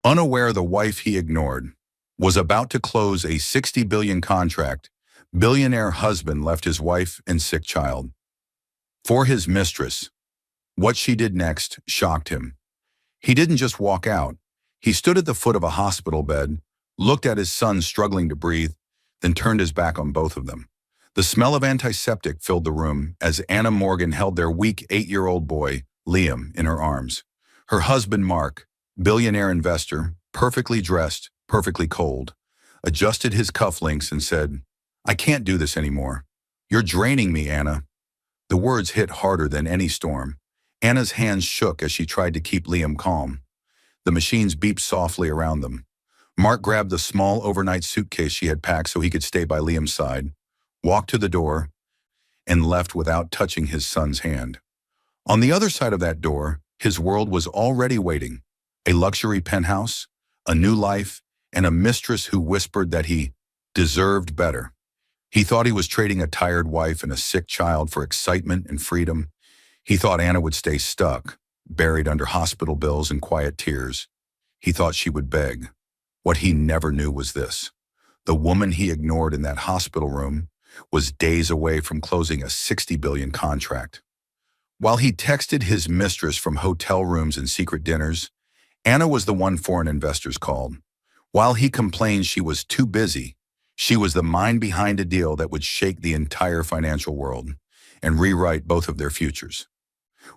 Unaware the wife he ignored was about to close a 60 billion contract, billionaire husband left his wife and sick child. For his mistress, what she did next shocked him. He didn't just walk out. He stood at the foot of a hospital bed, looked at his son struggling to breathe, then turned his back on both of them. The smell of antiseptic filled the room as Anna Morgan held their weak 8-year-old boy, Liam, in her arms. Her husband, Mark, billionaire investor, perfectly dressed, perfectly cold, adjusted his cufflinks and said, "I can't do this anymore. You're draining me, Anna." The words hit harder than any storm. Anna's hands shook as she tried to keep Liam calm. The machines beeped softly around them. Mark grabbed the small overnight suitcase she had packed so he could stay by Liam's side, walked to the door, and left without touching his son's hand. On the other side of that door, his world was already waiting. A luxury penthouse, a new life, and a mistress who whispered that he deserved better. He thought he was trading a tired wife and a sick child for excitement and freedom. He thought Anna would stay stuck, buried under hospital bills and quiet tears. He thought she would beg. What he never knew was this: the woman he ignored in that hospital room was days away from closing a 60 billion contract. While he texted his mistress from hotel rooms and secret dinners, Anna was the one foreign investors called. While he complained she was too busy, she was the mind behind a deal that would shake the entire financial world and rewrite both of their futures.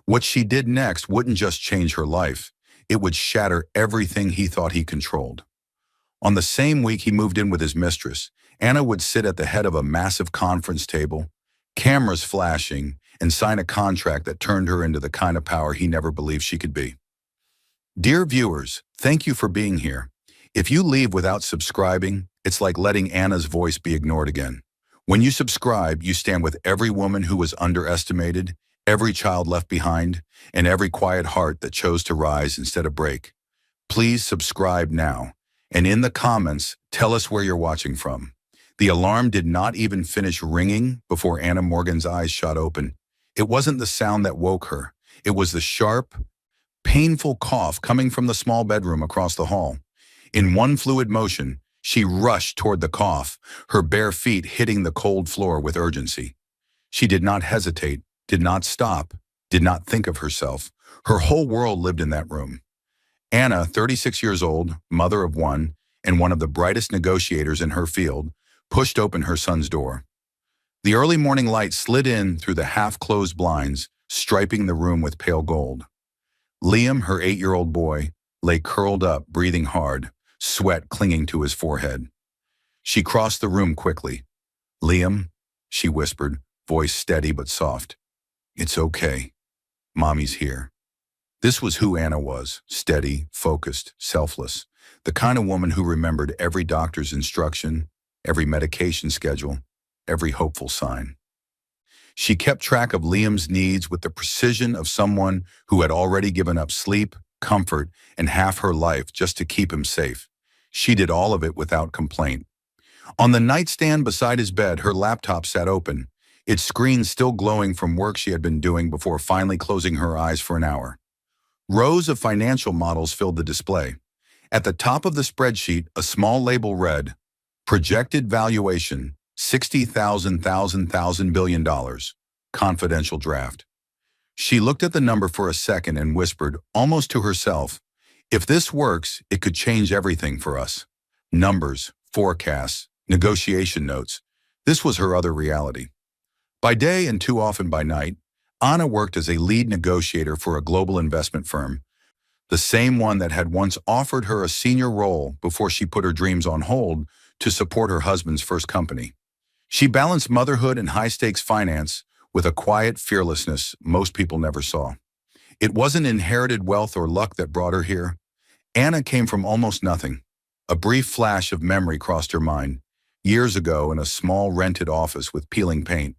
What she did next wouldn't just change her life, it would shatter everything he thought he controlled. On the same week he moved in with his mistress, Anna would sit at the head of a massive conference table, cameras flashing, and sign a contract that turned her into the kind of power he never believed she could be. Dear viewers, thank you for being here. If you leave without subscribing, it's like letting Anna's voice be ignored again. When you subscribe, you stand with every woman who was underestimated, every child left behind, and every quiet heart that chose to rise instead of break. Please subscribe now, and in the comments, tell us where you're watching from. The alarm did not even finish ringing before Anna Morgan's eyes shot open. It wasn't the sound that woke her. It was the sharp, painful cough coming from the small bedroom across the hall. In one fluid motion, she rushed toward the cough, her bare feet hitting the cold floor with urgency. She did not hesitate, did not stop, did not think of herself. Her whole world lived in that room. Anna, 36 years old, mother of one, and one of the brightest negotiators in her field, pushed open her son's door. The early morning light slid in through the half-closed blinds, striping the room with pale gold. Liam, her 8-year-old boy, lay curled up, breathing hard, sweat clinging to his forehead. She crossed the room quickly. "Liam," she whispered, voice steady but soft. "It's okay. Mommy's here." This was who Anna was: steady, focused, selfless. The kind of woman who remembered every doctor's instruction, every medication schedule, every hopeful sign. She kept track of Liam's needs with the precision of someone who had already given up sleep, comfort, and half her life just to keep him safe. She did all of it without complaint. On the nightstand beside his bed, her laptop sat open, its screen still glowing from work she had been doing before finally closing her eyes for an hour. Rows of financial models filled the display. At the top of the spreadsheet, a small label read, "Projected valuation, $60,000 billion, confidential draft." She looked at the number for a second and whispered, almost to herself, "If this works, it could change everything for us." Numbers, forecasts, negotiation notes. This was her other reality. By day and too often by night, Anna worked as a lead negotiator for a global investment firm, the same one that had once offered her a senior role before she put her dreams on hold to support her husband's first company. She balanced motherhood and high-stakes finance with a quiet fearlessness most people never saw. It wasn't inherited wealth or luck that brought her here. Anna came from almost nothing. A brief flash of memory crossed her mind, years ago in a small rented office with peeling paint.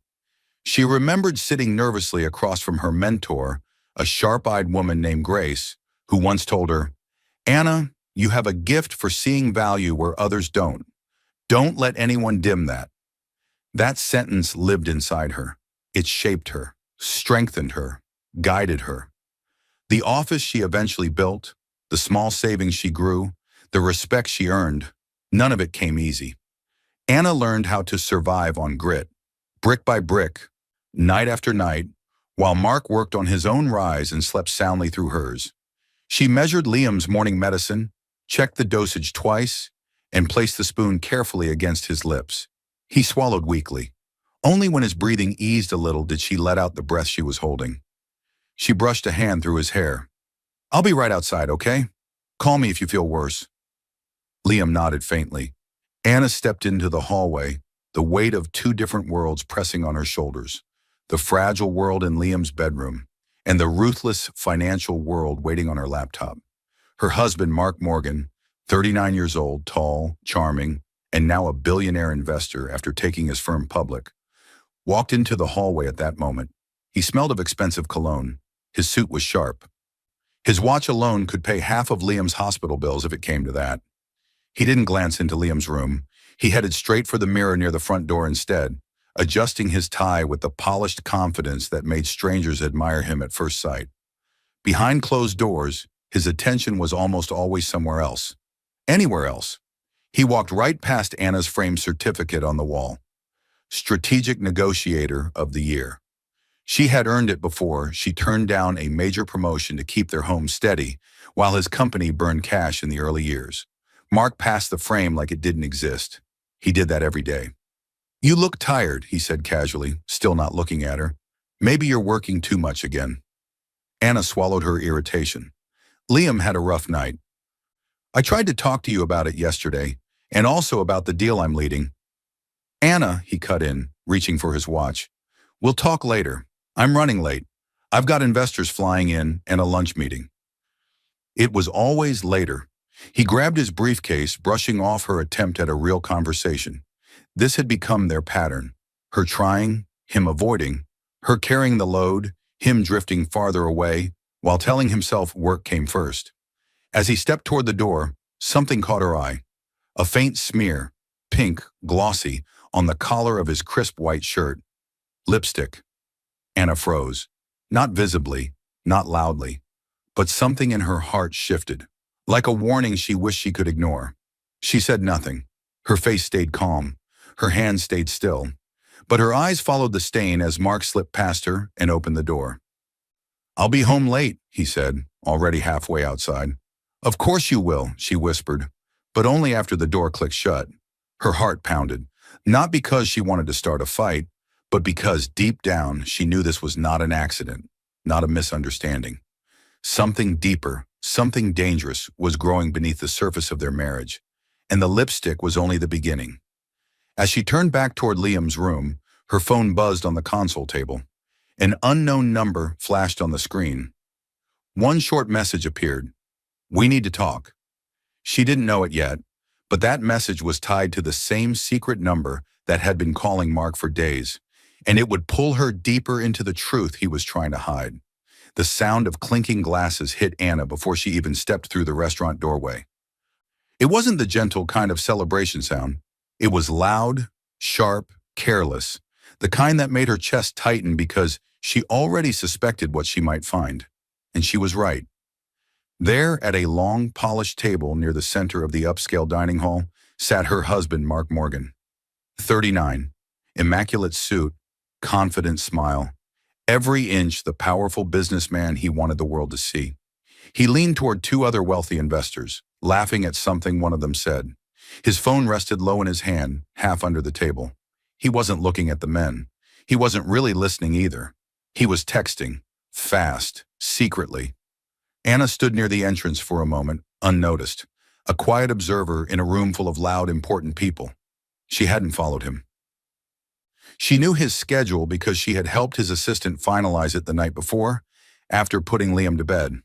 She remembered sitting nervously across from her mentor, a sharp-eyed woman named Grace, who once told her, "Anna, you have a gift for seeing value where others don't. Don't let anyone dim that." That sentence lived inside her. It shaped her, strengthened her, guided her. The office she eventually built, the small savings she grew, the respect she earned, none of it came easy. Anna learned how to survive on grit, brick by brick, night after night, while Mark worked on his own rise and slept soundly through hers. She measured Liam's morning medicine, checked the dosage twice, and placed the spoon carefully against his lips. He swallowed weakly. Only when his breathing eased a little did she let out the breath she was holding. She brushed a hand through his hair. "I'll be right outside, okay? Call me if you feel worse." Liam nodded faintly. Anna stepped into the hallway, the weight of two different worlds pressing on her shoulders. The fragile world in Liam's bedroom, and the ruthless financial world waiting on her laptop. Her husband, Mark Morgan, 39 years old, tall, charming, and now a billionaire investor after taking his firm public, walked into the hallway at that moment. He smelled of expensive cologne. His suit was sharp. His watch alone could pay half of Liam's hospital bills if it came to that. He didn't glance into Liam's room. He headed straight for the mirror near the front door instead, adjusting his tie with the polished confidence that made strangers admire him at first sight. Behind closed doors, his attention was almost always somewhere else. Anywhere else. He walked right past Anna's framed certificate on the wall. Strategic Negotiator of the Year. She had earned it before she turned down a major promotion to keep their home steady while his company burned cash in the early years. Mark passed the frame like it didn't exist. He did that every day. "You look tired," he said casually, still not looking at her. "Maybe you're working too much again." Anna swallowed her irritation. "Liam had a rough night. I tried to talk to you about it yesterday, and also about the deal I'm leading." "Anna," he cut in, reaching for his watch. "We'll talk later. I'm running late. I've got investors flying in and a lunch meeting." It was always later. He grabbed his briefcase, brushing off her attempt at a real conversation. This had become their pattern. Her trying, him avoiding, her carrying the load, him drifting farther away, while telling himself work came first. As he stepped toward the door, something caught her eye. A faint smear, pink, glossy, on the collar of his crisp white shirt. Lipstick. Anna froze. Not visibly, not loudly, but something in her heart shifted. Like a warning she wished she could ignore. She said nothing. Her face stayed calm. Her hands stayed still. But her eyes followed the stain as Mark slipped past her and opened the door. "I'll be home late," he said, already halfway outside. "Of course you will," she whispered, but only after the door clicked shut. Her heart pounded, not because she wanted to start a fight, but because deep down she knew this was not an accident, not a misunderstanding. Something deeper, something dangerous was growing beneath the surface of their marriage, and the lipstick was only the beginning. As she turned back toward Liam's room, her phone buzzed on the console table. An unknown number flashed on the screen. One short message appeared. "We need to talk." She didn't know it yet, but that message was tied to the same secret number that had been calling Mark for days, and it would pull her deeper into the truth he was trying to hide. The sound of clinking glasses hit Anna before she even stepped through the restaurant doorway. It wasn't the gentle kind of celebration sound. It was loud, sharp, careless, the kind that made her chest tighten because she already suspected what she might find. And she was right. There, at a long, polished table near the center of the upscale dining hall, sat her husband, Mark Morgan. 39, immaculate suit, confident smile. Every inch the powerful businessman he wanted the world to see. He leaned toward two other wealthy investors, laughing at something one of them said. His phone rested low in his hand, half under the table. He wasn't looking at the men. He wasn't really listening either. He was texting, fast, secretly. Anna stood near the entrance for a moment, unnoticed, a quiet observer in a room full of loud, important people. She hadn't followed him. She knew his schedule because she had helped his assistant finalize it the night before, after putting Liam to bed.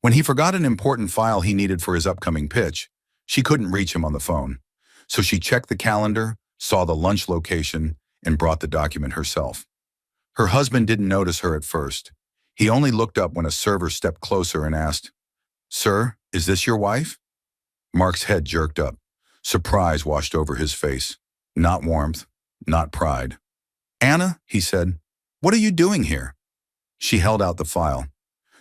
When he forgot an important file he needed for his upcoming pitch, she couldn't reach him on the phone. So she checked the calendar, saw the lunch location, and brought the document herself. Her husband didn't notice her at first. He only looked up when a server stepped closer and asked, "Sir, is this your wife?" Mark's head jerked up. Surprise washed over his face. Not warmth, not pride. "Anna," he said, "what are you doing here?" She held out the file.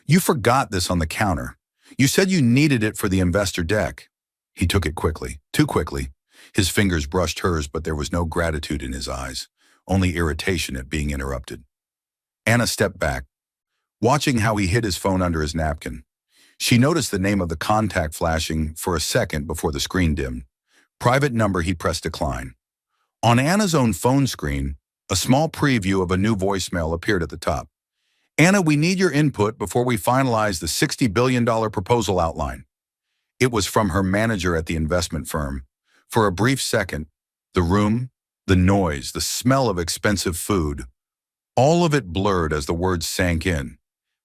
"You forgot this on the counter. You said you needed it for the investor deck." He took it quickly, too quickly. His fingers brushed hers, but there was no gratitude in his eyes, only irritation at being interrupted. Anna stepped back, watching how he hid his phone under his napkin. She noticed the name of the contact flashing for a second before the screen dimmed. Private number. He pressed decline. On Anna's own phone screen, a small preview of a new voicemail appeared at the top. Anna, we need your input before we finalize the $60 billion proposal outline. It was from her manager at the investment firm. For a brief second, the room, the noise, the smell of expensive food, all of it blurred as the words sank in.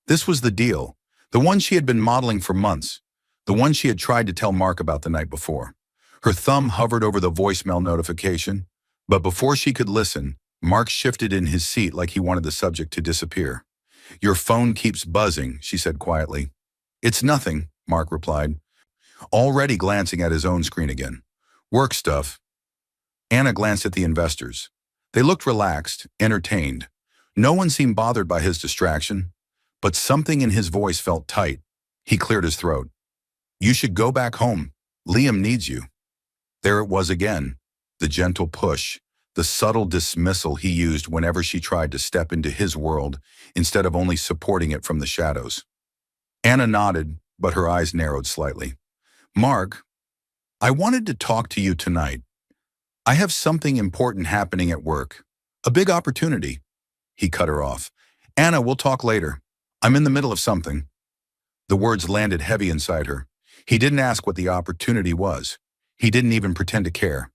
This was the deal, the one she had been modeling for months, the one she had tried to tell Mark about the night before. Her thumb hovered over the voicemail notification, but before she could listen, Mark shifted in his seat like he wanted the subject to disappear. Your phone keeps buzzing, she said quietly. It's nothing, Mark replied, already glancing at his own screen again. Work stuff. Anna glanced at the investors. They looked relaxed, entertained. No one seemed bothered by his distraction, but something in his voice felt tight. He cleared his throat. You should go back home. Liam needs you. There it was again, the gentle push, the subtle dismissal he used whenever she tried to step into his world instead of only supporting it from the shadows. Anna nodded, but her eyes narrowed slightly. Mark, I wanted to talk to you tonight. I have something important happening at work. A big opportunity. He cut her off. Anna, we'll talk later. I'm in the middle of something. The words landed heavy inside her. He didn't ask what the opportunity was. He didn't even pretend to care.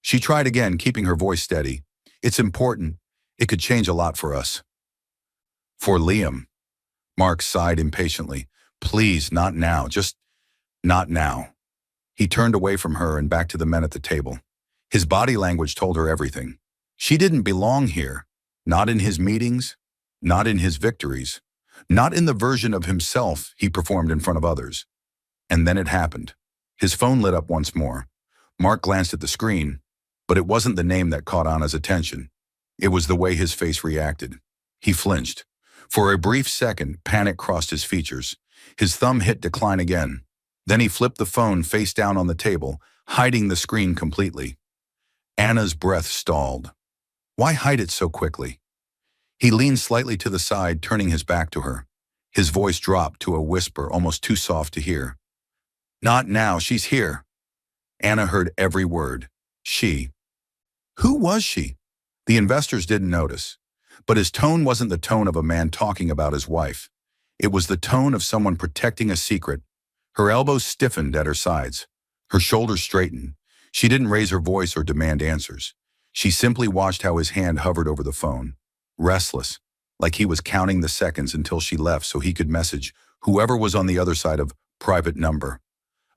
She tried again, keeping her voice steady. It's important. It could change a lot for us. For Liam. Mark sighed impatiently. Please, not now. Just not now. He turned away from her and back to the men at the table. His body language told her everything. She didn't belong here. Not in his meetings, not in his victories, not in the version of himself he performed in front of others. And then it happened. His phone lit up once more. Mark glanced at the screen, but it wasn't the name that caught Anna's attention. It was the way his face reacted. He flinched. For a brief second, panic crossed his features. His thumb hit decline again. Then he flipped the phone face down on the table, hiding the screen completely. Anna's breath stalled. Why hide it so quickly? He leaned slightly to the side, turning his back to her. His voice dropped to a whisper almost too soft to hear. Not now, she's here. Anna heard every word. She. Who was she? The investors didn't notice. But his tone wasn't the tone of a man talking about his wife. It was the tone of someone protecting a secret. Her elbows stiffened at her sides. Her shoulders straightened. She didn't raise her voice or demand answers. She simply watched how his hand hovered over the phone, restless, like he was counting the seconds until she left so he could message whoever was on the other side of private number.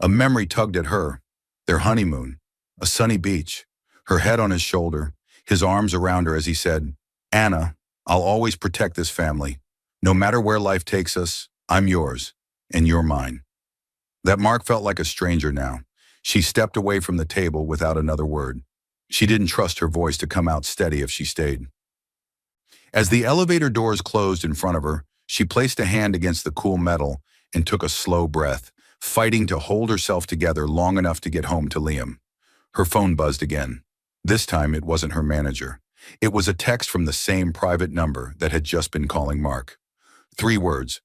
A memory tugged at her. Their honeymoon, a sunny beach, her head on his shoulder, his arms around her as he said, Anna, I'll always protect this family. No matter where life takes us, I'm yours, and you're mine. That Mark felt like a stranger now. She stepped away from the table without another word. She didn't trust her voice to come out steady if she stayed. As the elevator doors closed in front of her, she placed a hand against the cool metal and took a slow breath, fighting to hold herself together long enough to get home to Liam. Her phone buzzed again. This time it wasn't her manager. It was a text from the same private number that had just been calling Mark. 3 words.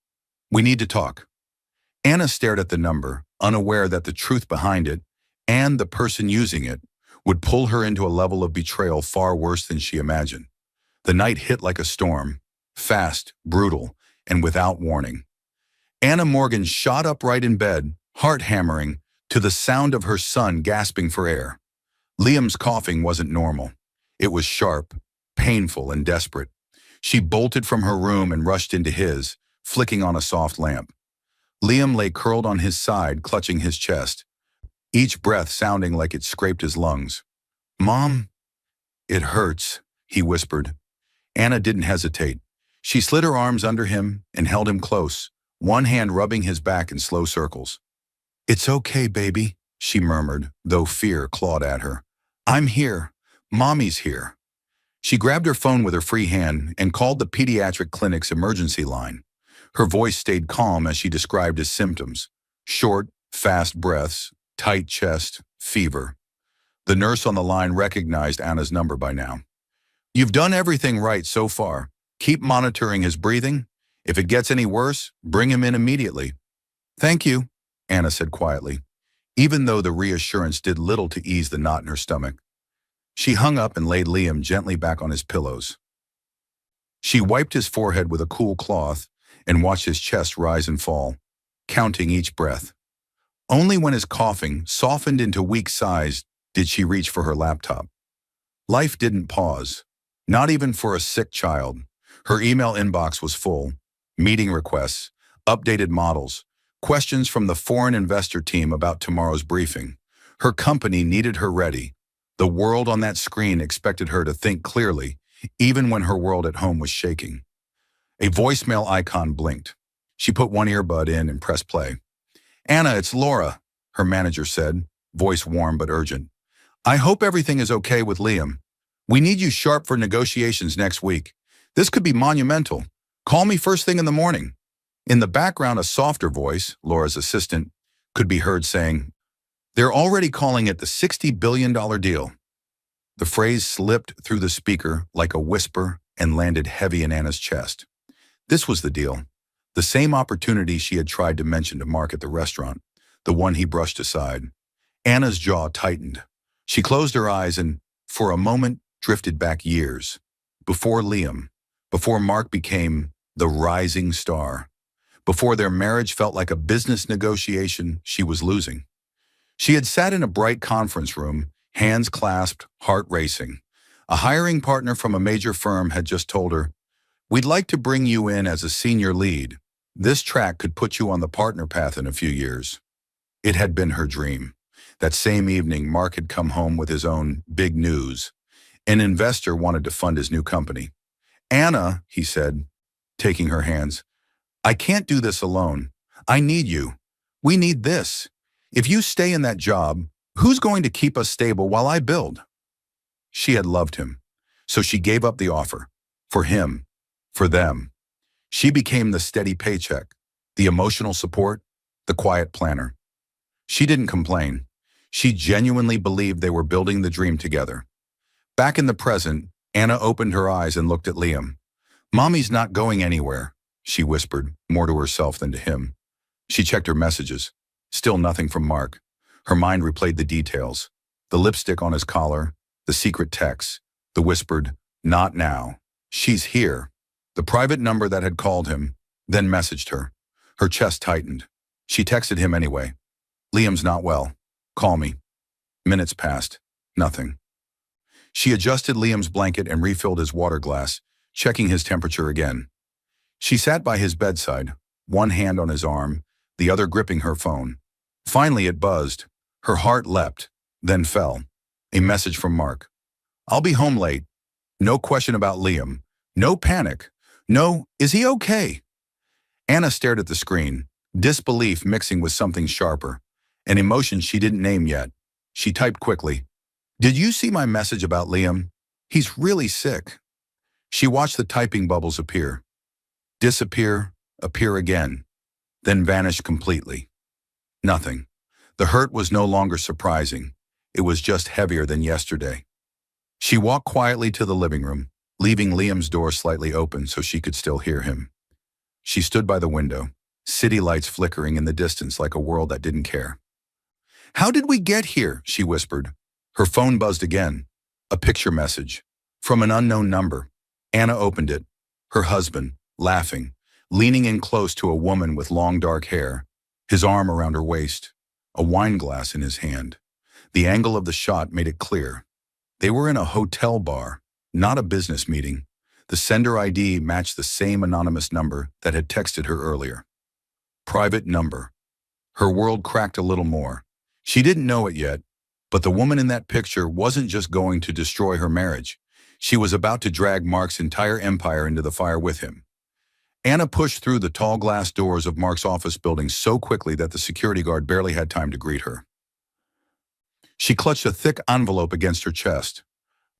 We need to talk. Anna stared at the number, unaware that the truth behind it, and the person using it, would pull her into a level of betrayal far worse than she imagined. The night hit like a storm, fast, brutal, and without warning. Anna Morgan shot upright in bed, heart hammering, to the sound of her son gasping for air. Liam's coughing wasn't normal. It was sharp, painful, and desperate. She bolted from her room and rushed into his, flicking on a soft lamp. Liam lay curled on his side, clutching his chest, each breath sounding like it scraped his lungs. Mom, it hurts, he whispered. Anna didn't hesitate. She slid her arms under him and held him close, one hand rubbing his back in slow circles. It's okay, baby, she murmured, though fear clawed at her. I'm here. Mommy's here. She grabbed her phone with her free hand and called the pediatric clinic's emergency line. Her voice stayed calm as she described his symptoms. Short, fast breaths, tight chest, fever. The nurse on the line recognized Anna's number by now. You've done everything right so far. Keep monitoring his breathing. If it gets any worse, bring him in immediately. Thank you, Anna said quietly, even though the reassurance did little to ease the knot in her stomach. She hung up and laid Liam gently back on his pillows. She wiped his forehead with a cool cloth and watched his chest rise and fall, counting each breath. Only when his coughing softened into weak sighs did she reach for her laptop. Life didn't pause, not even for a sick child. Her email inbox was full. Meeting requests, updated models, questions from the foreign investor team about tomorrow's briefing. Her company needed her ready. The world on that screen expected her to think clearly, even when her world at home was shaking. A voicemail icon blinked. She put one earbud in and pressed play. Anna, it's Laura, her manager said, voice warm but urgent. I hope everything is okay with Liam. We need you sharp for negotiations next week. This could be monumental. Call me first thing in the morning. In the background, a softer voice, Laura's assistant, could be heard saying, they're already calling it the $60 billion deal. The phrase slipped through the speaker like a whisper and landed heavy in Anna's chest. This was the deal. The same opportunity she had tried to mention to Mark at the restaurant, the one he brushed aside. Anna's jaw tightened. She closed her eyes and, for a moment, drifted back years. Before Liam, before Mark became the rising star, before their marriage felt like a business negotiation she was losing. She had sat in a bright conference room, hands clasped, heart racing. A hiring partner from a major firm had just told her, we'd like to bring you in as a senior lead. This track could put you on the partner path in a few years. It had been her dream. That same evening, Mark had come home with his own big news. An investor wanted to fund his new company. Anna, he said, taking her hands, I can't do this alone. I need you. We need this. If you stay in that job, who's going to keep us stable while I build? She had loved him, so she gave up the offer. For him, for them. She became the steady paycheck, the emotional support, the quiet planner. She didn't complain. She genuinely believed they were building the dream together. Back in the present, Anna opened her eyes and looked at Liam. Mommy's not going anywhere, she whispered, more to herself than to him. She checked her messages. Still nothing from Mark. Her mind replayed the details. The lipstick on his collar, the secret text, the whispered, not now. She's here. The private number that had called him, then messaged her. Her chest tightened. She texted him anyway. Liam's not well. Call me. Minutes passed. Nothing. She adjusted Liam's blanket and refilled his water glass, checking his temperature again. She sat by his bedside, one hand on his arm, the other gripping her phone. Finally it buzzed. Her heart leapt, then fell. A message from Mark. I'll be home late. No question about Liam. No panic. No, is he okay? Anna stared at the screen, disbelief mixing with something sharper, an emotion she didn't name yet. She typed quickly, did you see my message about Liam? He's really sick. She watched the typing bubbles appear, disappear, appear again, then vanish completely. Nothing. The hurt was no longer surprising. It was just heavier than yesterday. She walked quietly to the living room, leaving Liam's door slightly open so she could still hear him. She stood by the window, city lights flickering in the distance like a world that didn't care. How did we get here? She whispered. Her phone buzzed again. A picture message. From an unknown number. Anna opened it. Her husband, laughing, leaning in close to a woman with long dark hair, his arm around her waist, a wine glass in his hand. The angle of the shot made it clear. They were in a hotel bar, not a business meeting. The sender ID matched the same anonymous number that had texted her earlier. Private number. Her world cracked a little more. She didn't know it yet, but the woman in that picture wasn't just going to destroy her marriage. She was about to drag Mark's entire empire into the fire with him. Anna pushed through the tall glass doors of Mark's office building so quickly that the security guard barely had time to greet her. She clutched a thick envelope against her chest.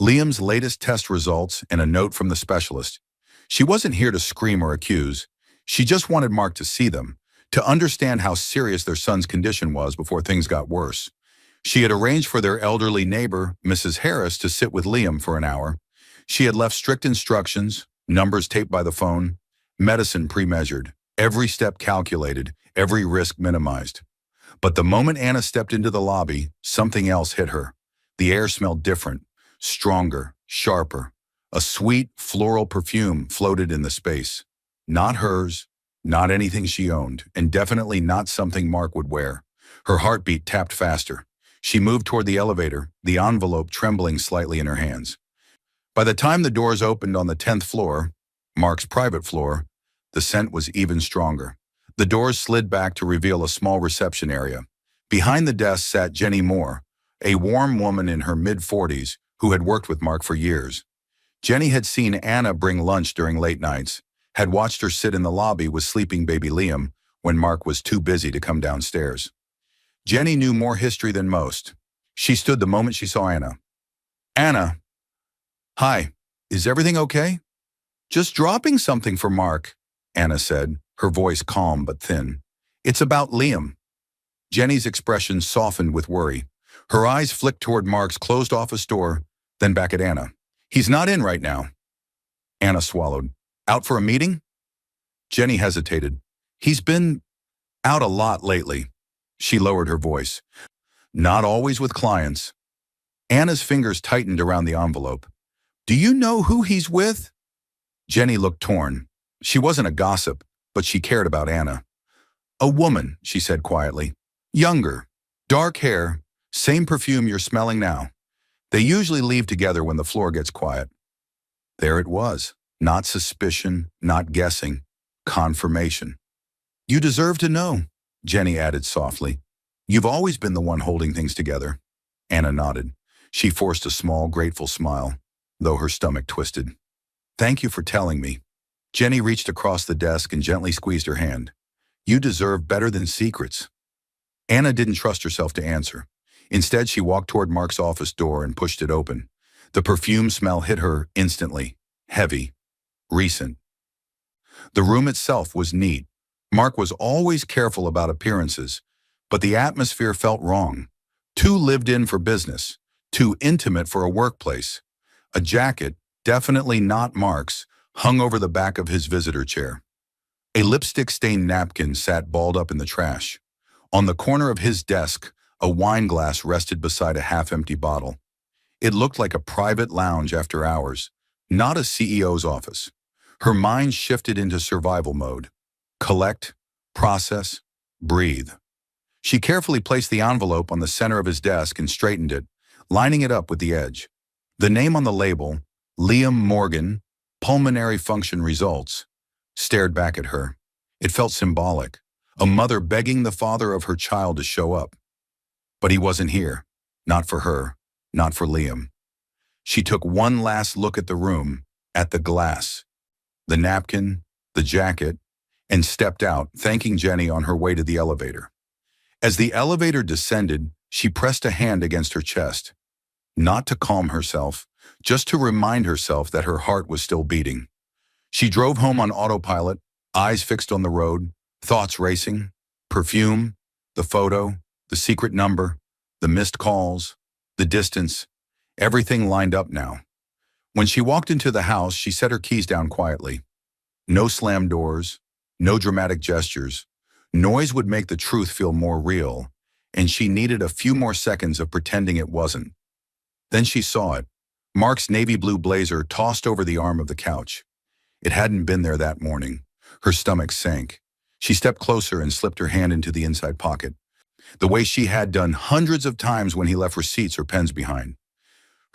Liam's latest test results and a note from the specialist. She wasn't here to scream or accuse. She just wanted Mark to see them, to understand how serious their son's condition was before things got worse. She had arranged for their elderly neighbor, Mrs. Harris, to sit with Liam for an hour. She had left strict instructions, numbers taped by the phone, medicine pre-measured, every step calculated, every risk minimized. But the moment Anna stepped into the lobby, something else hit her. The air smelled different, stronger, sharper. A sweet, floral perfume floated in the space. Not hers, not anything she owned, and definitely not something Mark would wear. Her heartbeat tapped faster. She moved toward the elevator, the envelope trembling slightly in her hands. By the time the doors opened on the 10th floor, Mark's private floor, the scent was even stronger. The doors slid back to reveal a small reception area. Behind the desk sat Jenny Moore, a warm woman in her mid-40s who had worked with Mark for years. Jenny had seen Anna bring lunch during late nights, had watched her sit in the lobby with sleeping baby Liam when Mark was too busy to come downstairs. Jenny knew more history than most. She stood the moment she saw Anna. "Anna, hi, is everything okay?" "Just dropping something for Mark," Anna said, her voice calm but thin. "It's about Liam." Jenny's expression softened with worry. Her eyes flicked toward Mark's closed office door, then back at Anna. "He's not in right now." Anna swallowed. "Out for a meeting?" Jenny hesitated. "He's been out a lot lately." She lowered her voice. "Not always with clients." Anna's fingers tightened around the envelope. "Do you know who he's with?" Jenny looked torn. She wasn't a gossip, but she cared about Anna. "A woman," she said quietly. "Younger, dark hair, same perfume you're smelling now. They usually leave together when the floor gets quiet." There it was. Not suspicion, not guessing. Confirmation. "You deserve to know," Jenny added softly. "You've always been the one holding things together." Anna nodded. She forced a small, grateful smile, though her stomach twisted. "Thank you for telling me." Jenny reached across the desk and gently squeezed her hand. "You deserve better than secrets." Anna didn't trust herself to answer. Instead, she walked toward Mark's office door and pushed it open. The perfume smell hit her instantly. Heavy. Recent. The room itself was neat. Mark was always careful about appearances, but the atmosphere felt wrong. Too lived in for business. Too intimate for a workplace. A jacket, definitely not Mark's, hung over the back of his visitor chair. A lipstick-stained napkin sat balled up in the trash. On the corner of his desk, a wine glass rested beside a half-empty bottle. It looked like a private lounge after hours, not a CEO's office. Her mind shifted into survival mode. Collect, process, breathe. She carefully placed the envelope on the center of his desk and straightened it, lining it up with the edge. The name on the label, Liam Morgan, Pulmonary Function Results, stared back at her. It felt symbolic, a mother begging the father of her child to show up. But he wasn't here, not for her, not for Liam. She took one last look at the room, at the glass, the napkin, the jacket, and stepped out, thanking Jenny on her way to the elevator. As the elevator descended, she pressed a hand against her chest. Not to calm herself, just to remind herself that her heart was still beating. She drove home on autopilot, eyes fixed on the road, thoughts racing, perfume, the photo, the secret number, the missed calls, the distance, everything lined up now. When she walked into the house, she set her keys down quietly. No slammed doors, no dramatic gestures. Noise would make the truth feel more real, and she needed a few more seconds of pretending it wasn't. Then she saw it. Mark's navy blue blazer tossed over the arm of the couch. It hadn't been there that morning. Her stomach sank. She stepped closer and slipped her hand into the inside pocket, the way she had done hundreds of times when he left receipts or pens behind.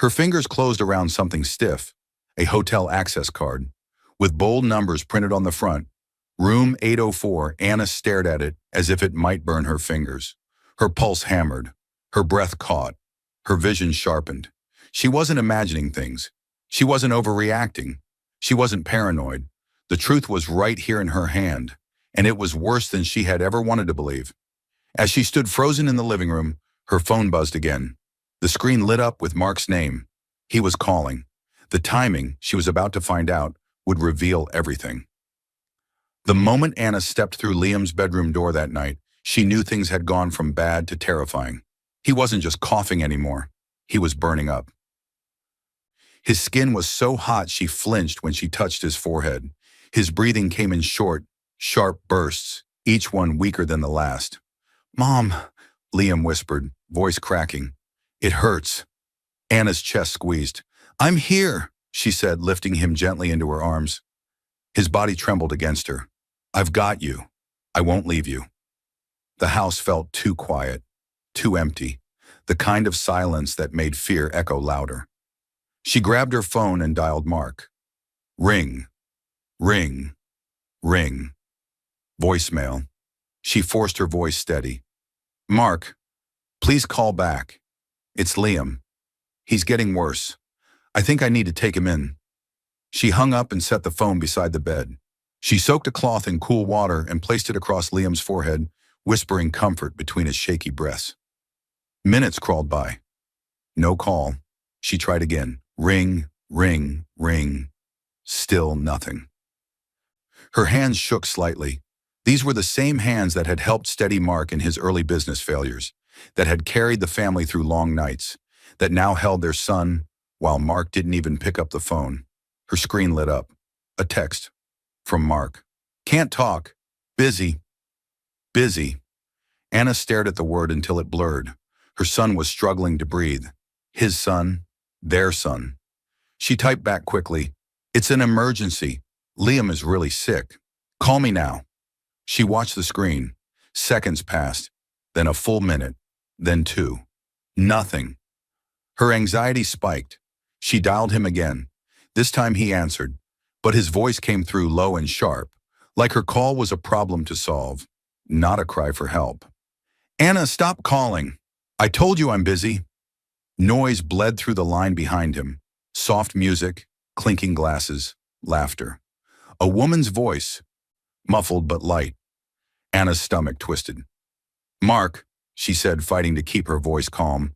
Her fingers closed around something stiff, a hotel access card. With bold numbers printed on the front, Room 804, Anna stared at it as if it might burn her fingers. Her pulse hammered, her breath caught, her vision sharpened. She wasn't imagining things. She wasn't overreacting. She wasn't paranoid. The truth was right here in her hand, and it was worse than she had ever wanted to believe. As she stood frozen in the living room, her phone buzzed again. The screen lit up with Mark's name. He was calling. The timing, she was about to find out, would reveal everything. The moment Anna stepped through Liam's bedroom door that night, she knew things had gone from bad to terrifying. He wasn't just coughing anymore. He was burning up. His skin was so hot she flinched when she touched his forehead. His breathing came in short, sharp bursts, each one weaker than the last. "Mom," Liam whispered, voice cracking. "It hurts." Anna's chest squeezed. "I'm here," she said, lifting him gently into her arms. His body trembled against her. "I've got you. I won't leave you." The house felt too quiet, too empty, the kind of silence that made fear echo louder. She grabbed her phone and dialed Mark. Ring, ring, ring. Voicemail. She forced her voice steady. "Mark, please call back. It's Liam. He's getting worse. I think I need to take him in." She hung up and set the phone beside the bed. She soaked a cloth in cool water and placed it across Liam's forehead, whispering comfort between his shaky breaths. Minutes crawled by. No call. She tried again. Ring, ring, ring. Still nothing. Her hands shook slightly. These were the same hands that had helped steady Mark in his early business failures, that had carried the family through long nights, that now held their son while Mark didn't even pick up the phone. Her screen lit up. A text. From Mark. "Can't talk. Busy. Busy." Anna stared at the word until it blurred. Her son was struggling to breathe. His son. Their son. She typed back quickly. "It's an emergency. Liam is really sick. Call me now." She watched the screen. Seconds passed, then a full minute, then 2. Nothing. Her anxiety spiked. She dialed him again. This time he answered, but his voice came through low and sharp, like her call was a problem to solve, not a cry for help. "Anna, stop calling. I told you I'm busy." Noise bled through the line behind him. Soft music, clinking glasses, laughter. A woman's voice, muffled but light. Anna's stomach twisted. "Mark," she said, fighting to keep her voice calm,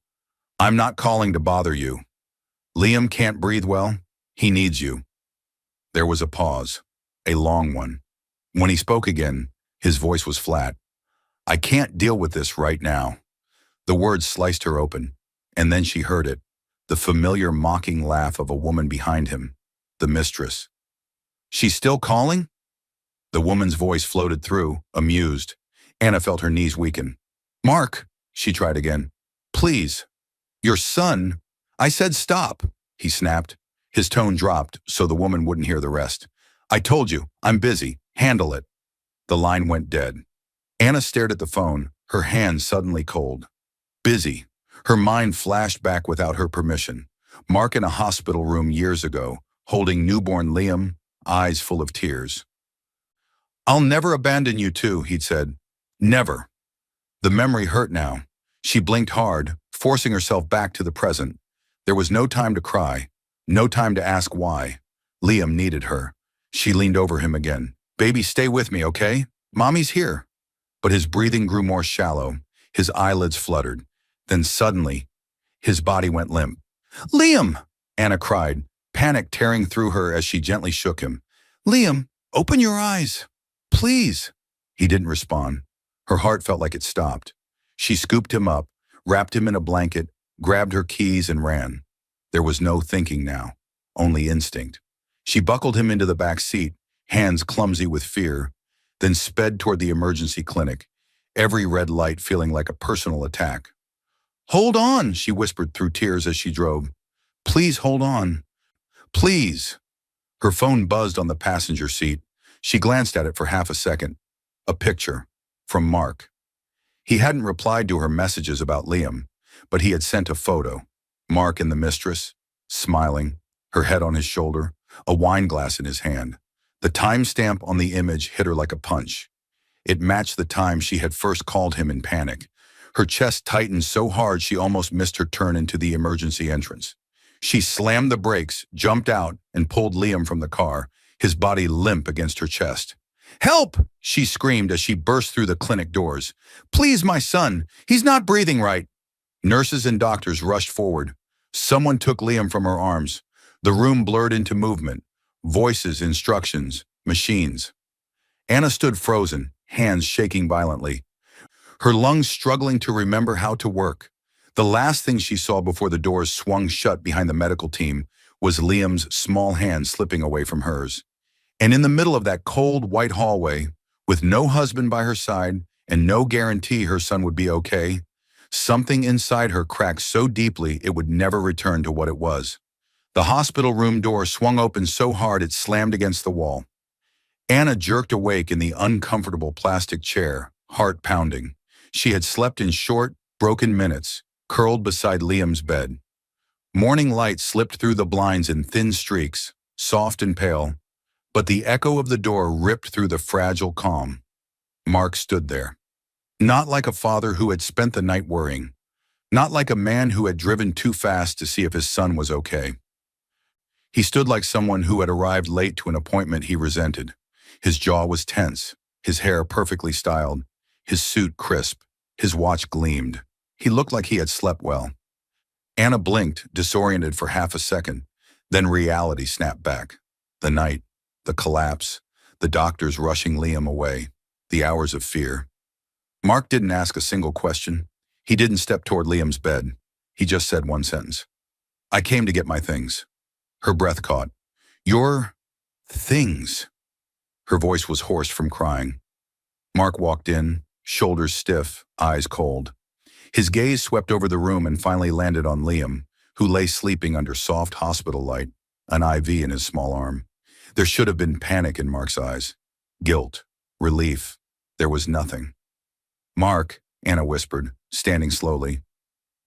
"I'm not calling to bother you. Liam can't breathe well. He needs you." There was a pause, a long one. When he spoke again, his voice was flat. "I can't deal with this right now." The words sliced her open, and then she heard it, the familiar mocking laugh of a woman behind him, the mistress. "She's still calling?" The woman's voice floated through, amused. Anna felt her knees weaken. "Mark," she tried again. "Please. Your son." "I said stop," he snapped. His tone dropped so the woman wouldn't hear the rest. "I told you, I'm busy. Handle it." The line went dead. Anna stared at the phone, her hands suddenly cold. Busy. Her mind flashed back without her permission. Mark in a hospital room years ago, holding newborn Liam, eyes full of tears. "I'll never abandon you too," he'd said. "Never." The memory hurt now. She blinked hard, forcing herself back to the present. There was no time to cry, no time to ask why. Liam needed her. She leaned over him again. "Baby, stay with me, okay? Mommy's here." But his breathing grew more shallow. His eyelids fluttered. Then suddenly, his body went limp. "Liam!" Anna cried, panic tearing through her as she gently shook him. "Liam, open your eyes. Please." He didn't respond. Her heart felt like it stopped. She scooped him up, wrapped him in a blanket, grabbed her keys and ran. There was no thinking now, only instinct. She buckled him into the back seat, hands clumsy with fear, then sped toward the emergency clinic, every red light feeling like a personal attack. "Hold on," she whispered through tears as she drove. "Please hold on. Please." Her phone buzzed on the passenger seat. She glanced at it for half a second. A picture. From Mark. He hadn't replied to her messages about Liam, but he had sent a photo. Mark and the mistress, smiling, her head on his shoulder, a wine glass in his hand. The timestamp on the image hit her like a punch. It matched the time she had first called him in panic. Her chest tightened so hard she almost missed her turn into the emergency entrance. She slammed the brakes, jumped out, and pulled Liam from the car, his body limp against her chest. "Help!" she screamed as she burst through the clinic doors. "Please, my son. He's not breathing right." Nurses and doctors rushed forward. Someone took Liam from her arms. The room blurred into movement. Voices, instructions, machines. Anna stood frozen, hands shaking violently. Her lungs struggling to remember how to work. The last thing she saw before the doors swung shut behind the medical team was Liam's small hand slipping away from hers. And in the middle of that cold, white hallway, with no husband by her side and no guarantee her son would be okay, something inside her cracked so deeply it would never return to what it was. The hospital room door swung open so hard it slammed against the wall. Anna jerked awake in the uncomfortable plastic chair, heart pounding. She had slept in short, broken minutes, curled beside Liam's bed. Morning light slipped through the blinds in thin streaks, soft and pale, but the echo of the door ripped through the fragile calm. Mark stood there. Not like a father who had spent the night worrying. Not like a man who had driven too fast to see if his son was okay. He stood like someone who had arrived late to an appointment he resented. His jaw was tense, his hair perfectly styled, his suit crisp, his watch gleamed. He looked like he had slept well. Anna blinked, disoriented for half a second. Then reality snapped back. The night, the collapse, the doctors rushing Liam away, the hours of fear. Mark didn't ask a single question. He didn't step toward Liam's bed. He just said one sentence. "I came to get my things." Her breath caught. "Your things." Her voice was hoarse from crying. Mark walked in, shoulders stiff, eyes cold. His gaze swept over the room and finally landed on Liam, who lay sleeping under soft hospital light, an IV in his small arm. There should have been panic in Mark's eyes. Guilt, relief. There was nothing. "Mark," Anna whispered, standing slowly.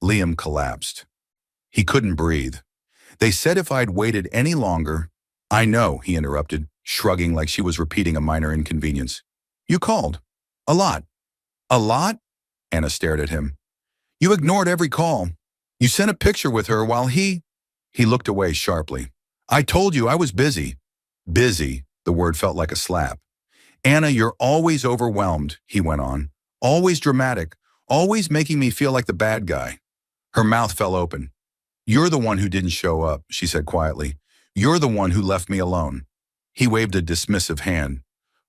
Liam collapsed. He couldn't breathe. "They said if I'd waited any longer—" "I know," he interrupted, shrugging like she was repeating a minor inconvenience. "You called. A lot." "A lot?" Anna stared at him. "You ignored every call. You sent a picture with her while he—" He looked away sharply. "I told you I was busy." Busy, the word felt like a slap. "Anna, you're always overwhelmed," he went on. "Always dramatic, always making me feel like the bad guy." Her mouth fell open. "You're the one who didn't show up," she said quietly. "You're the one who left me alone." He waved a dismissive hand.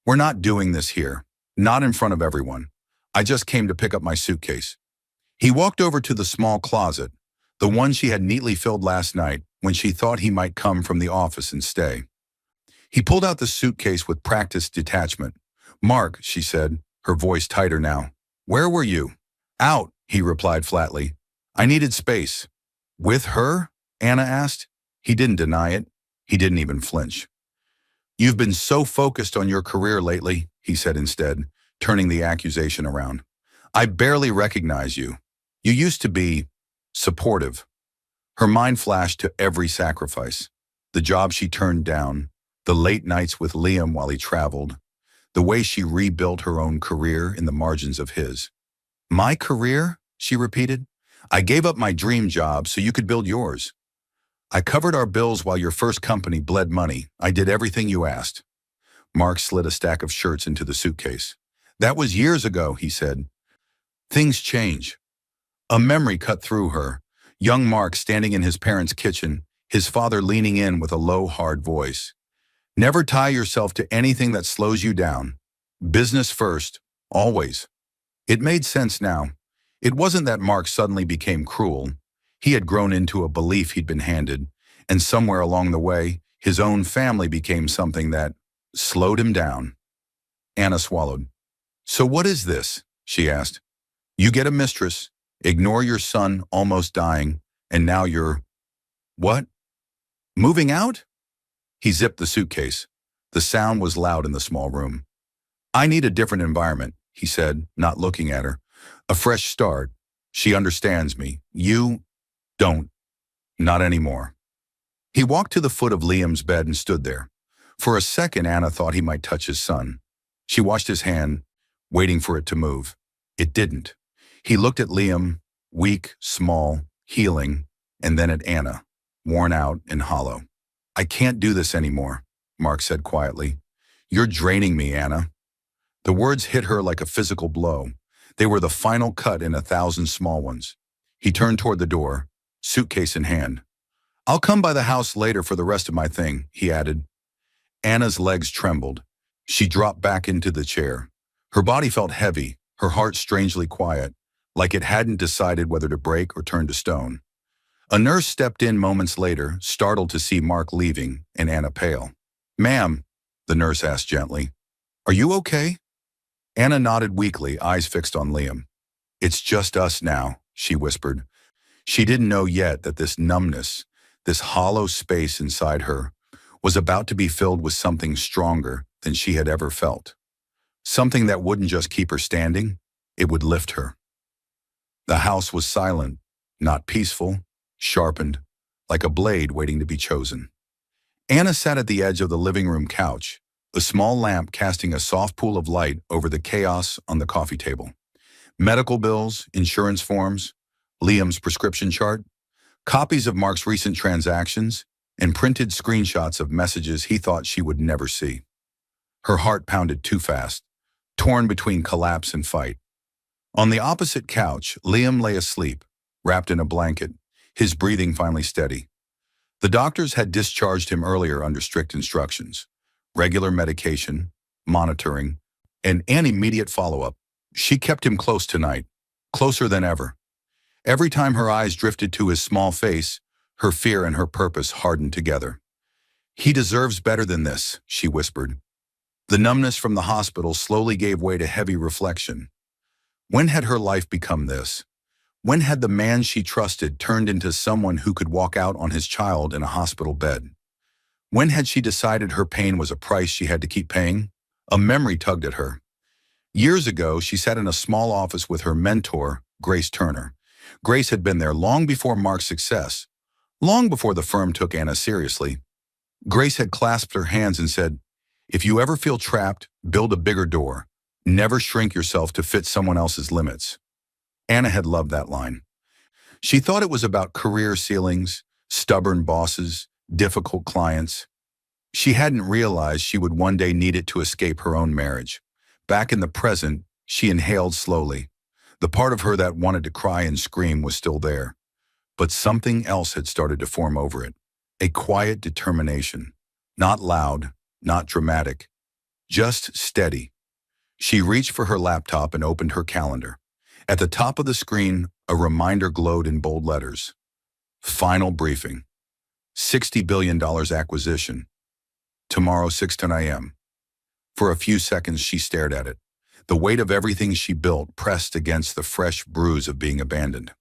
"We're not doing this here. Not in front of everyone. I just came to pick up my suitcase." He walked over to the small closet, the one she had neatly filled last night when she thought he might come from the office and stay. He pulled out the suitcase with practiced detachment. "Mark," she said, her voice tighter now. "Where were you?" "Out," he replied flatly. "I needed space." "With her?" Anna asked. He didn't deny it. He didn't even flinch. "You've been so focused on your career lately," he said instead, turning the accusation around. "I barely recognize you. You used to be supportive." Her mind flashed to every sacrifice. The job she turned down, the late nights with Liam while he traveled, the way she rebuilt her own career in the margins of his. "My career?" she repeated. "I gave up my dream job so you could build yours. I covered our bills while your first company bled money. I did everything you asked." Mark slid a stack of shirts into the suitcase. "That was years ago," he said. "Things change." A memory cut through her. Young Mark standing in his parents' kitchen, his father leaning in with a low, hard voice. "Never tie yourself to anything that slows you down. Business first, always." It made sense now. It wasn't that Mark suddenly became cruel. He had grown into a belief he'd been handed, and somewhere along the way, his own family became something that slowed him down. Anna swallowed. "So what is this?" she asked. "You get a mistress, ignore your son almost dying, and now you're—" "What? Moving out?" He zipped the suitcase. The sound was loud in the small room. "I need a different environment," he said, not looking at her. "A fresh start. She understands me. You don't. Not anymore." He walked to the foot of Liam's bed and stood there. For a second, Anna thought he might touch his son. She watched his hand, waiting for it to move. It didn't. He looked at Liam, weak, small, healing, and then at Anna, worn out and hollow. "I can't do this anymore," Mark said quietly. "You're draining me, Anna." The words hit her like a physical blow. They were the final cut in 1,000 small ones. He turned toward the door, suitcase in hand. "I'll come by the house later for the rest of my thing," he added. Anna's legs trembled. She dropped back into the chair. Her body felt heavy, her heart strangely quiet, like it hadn't decided whether to break or turn to stone. A nurse stepped in moments later, startled to see Mark leaving and Anna pale. "Ma'am," the nurse asked gently, "are you okay?" Anna nodded weakly, eyes fixed on Liam. "It's just us now," she whispered. She didn't know yet that this numbness, this hollow space inside her, was about to be filled with something stronger than she had ever felt. Something that wouldn't just keep her standing, it would lift her. The house was silent, not peaceful, sharpened, like a blade waiting to be chosen. Anna sat at the edge of the living room couch, a small lamp casting a soft pool of light over the chaos on the coffee table. Medical bills, insurance forms, Liam's prescription chart, copies of Mark's recent transactions, and printed screenshots of messages he thought she would never see. Her heart pounded too fast, torn between collapse and fight. On the opposite couch, Liam lay asleep, wrapped in a blanket, his breathing finally steady. The doctors had discharged him earlier under strict instructions: regular medication, monitoring, and an immediate follow-up. She kept him close tonight, closer than ever. Every time her eyes drifted to his small face, her fear and her purpose hardened together. "He deserves better than this," she whispered. The numbness from the hospital slowly gave way to heavy reflection. When had her life become this? When had the man she trusted turned into someone who could walk out on his child in a hospital bed? When had she decided her pain was a price she had to keep paying? A memory tugged at her. Years ago, she sat in a small office with her mentor, Grace Turner. Grace had been there long before Mark's success, long before the firm took Anna seriously. Grace had clasped her hands and said, "If you ever feel trapped, build a bigger door. Never shrink yourself to fit someone else's limits." Anna had loved that line. She thought it was about career ceilings, stubborn bosses, difficult clients. She hadn't realized she would one day need it to escape her own marriage. Back in the present, she inhaled slowly. The part of her that wanted to cry and scream was still there. But something else had started to form over it. A quiet determination. Not loud, not dramatic. Just steady. She reached for her laptop and opened her calendar. At the top of the screen, a reminder glowed in bold letters. Final briefing. $60 billion acquisition. Tomorrow, 6:10 a.m. For a few seconds, she stared at it. The weight of everything she built pressed against the fresh bruise of being abandoned.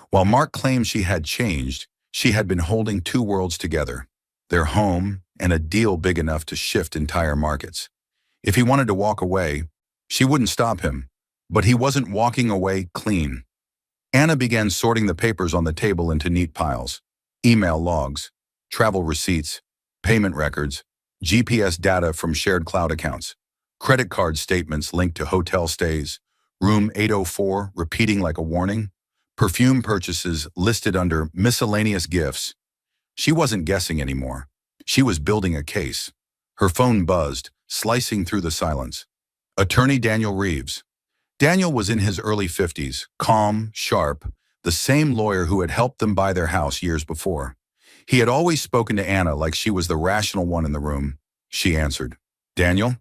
While Mark claimed she had changed, she had been holding two worlds together, their home and a deal big enough to shift entire markets. If he wanted to walk away, she wouldn't stop him, but he wasn't walking away clean. Anna began sorting the papers on the table into neat piles: email logs, travel receipts, payment records, GPS data from shared cloud accounts, credit card statements linked to hotel stays, room 804 repeating like a warning, perfume purchases listed under miscellaneous gifts. She wasn't guessing anymore. She was building a case. Her phone buzzed, slicing through the silence. Attorney Daniel Reeves. Daniel was in his early 50s, calm, sharp, the same lawyer who had helped them buy their house years before. He had always spoken to Anna like she was the rational one in the room. She answered. "Daniel?"